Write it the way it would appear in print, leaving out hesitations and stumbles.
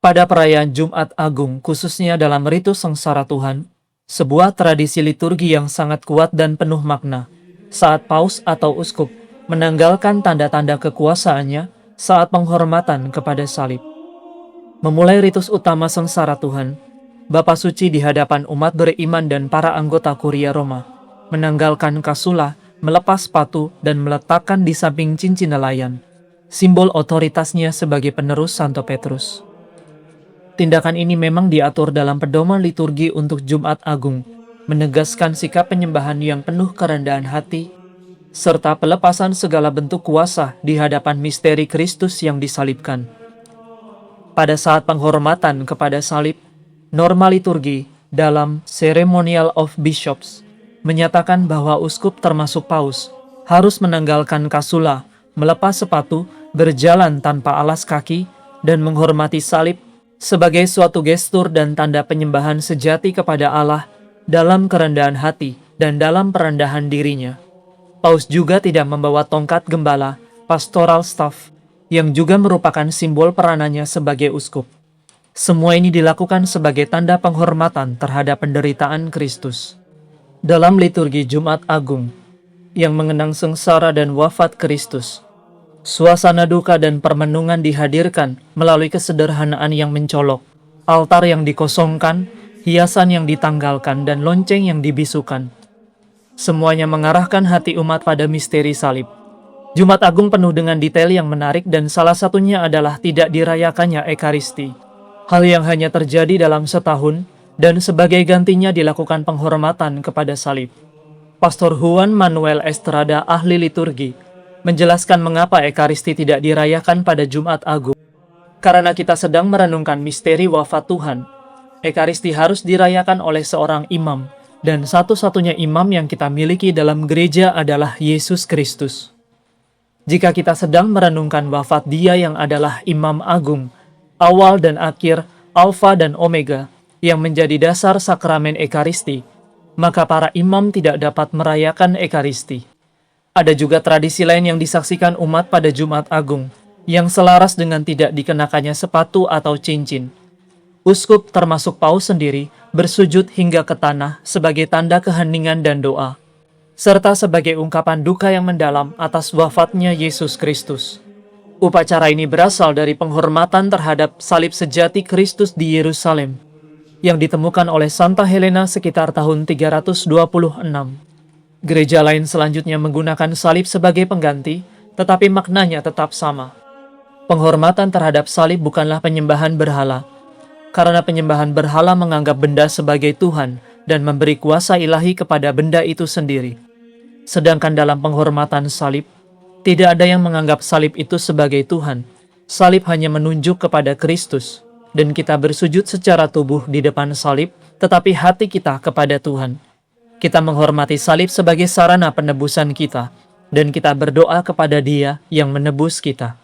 Pada perayaan Jumat Agung, khususnya dalam ritus sengsara Tuhan, sebuah tradisi liturgi yang sangat kuat dan penuh makna, saat paus atau uskup menanggalkan tanda-tanda kekuasaannya saat penghormatan kepada salib. Memulai ritus utama sengsara Tuhan, Bapa Suci di hadapan umat beriman dan para anggota Kuria Roma, menanggalkan kasula, melepas sepatu, dan meletakkan di samping cincin nelayan, simbol otoritasnya sebagai penerus Santo Petrus. Tindakan ini memang diatur dalam pedoman liturgi untuk Jumat Agung, menegaskan sikap penyembahan yang penuh kerendahan hati, serta pelepasan segala bentuk kuasa di hadapan misteri Kristus yang disalibkan. Pada saat penghormatan kepada salib, norma liturgi dalam Ceremonial of Bishops menyatakan bahwa uskup termasuk paus harus menanggalkan kasula, melepas sepatu, berjalan tanpa alas kaki, dan menghormati salib sebagai suatu gestur dan tanda penyembahan sejati kepada Allah dalam kerendahan hati dan dalam perendahan dirinya. Paus juga tidak membawa tongkat gembala, pastoral staff, yang juga merupakan simbol peranannya sebagai uskup. Semua ini dilakukan sebagai tanda penghormatan terhadap penderitaan Kristus. Dalam liturgi Jumat Agung, yang mengenang sengsara dan wafat Kristus, suasana duka dan permenungan dihadirkan melalui kesederhanaan yang mencolok, altar yang dikosongkan, hiasan yang ditanggalkan, dan lonceng yang dibisukan. Semuanya mengarahkan hati umat pada misteri salib. Jumat Agung penuh dengan detail yang menarik dan salah satunya adalah tidak dirayakannya Ekaristi. Hal yang hanya terjadi dalam setahun dan sebagai gantinya dilakukan penghormatan kepada salib. Pastor Juan Manuel Estrada, ahli liturgi, menjelaskan mengapa Ekaristi tidak dirayakan pada Jumat Agung. Karena kita sedang merenungkan misteri wafat Tuhan, Ekaristi harus dirayakan oleh seorang imam, dan satu-satunya imam yang kita miliki dalam gereja adalah Yesus Kristus. Jika kita sedang merenungkan wafat Dia yang adalah Imam Agung, awal dan akhir, Alfa dan Omega, yang menjadi dasar sakramen Ekaristi, maka para imam tidak dapat merayakan Ekaristi. Ada juga tradisi lain yang disaksikan umat pada Jumat Agung, yang selaras dengan tidak dikenakannya sepatu atau cincin. Uskup termasuk paus sendiri bersujud hingga ke tanah sebagai tanda keheningan dan doa, serta sebagai ungkapan duka yang mendalam atas wafatnya Yesus Kristus. Upacara ini berasal dari penghormatan terhadap salib sejati Kristus di Yerusalem, yang ditemukan oleh Santa Helena sekitar tahun 326. Gereja lain selanjutnya menggunakan salib sebagai pengganti, tetapi maknanya tetap sama. Penghormatan terhadap salib bukanlah penyembahan berhala, karena penyembahan berhala menganggap benda sebagai Tuhan dan memberi kuasa ilahi kepada benda itu sendiri. Sedangkan dalam penghormatan salib, tidak ada yang menganggap salib itu sebagai Tuhan. Salib hanya menunjuk kepada Kristus, dan kita bersujud secara tubuh di depan salib, tetapi hati kita kepada Tuhan. Kita menghormati salib sebagai sarana penebusan kita, dan kita berdoa kepada Dia yang menebus kita.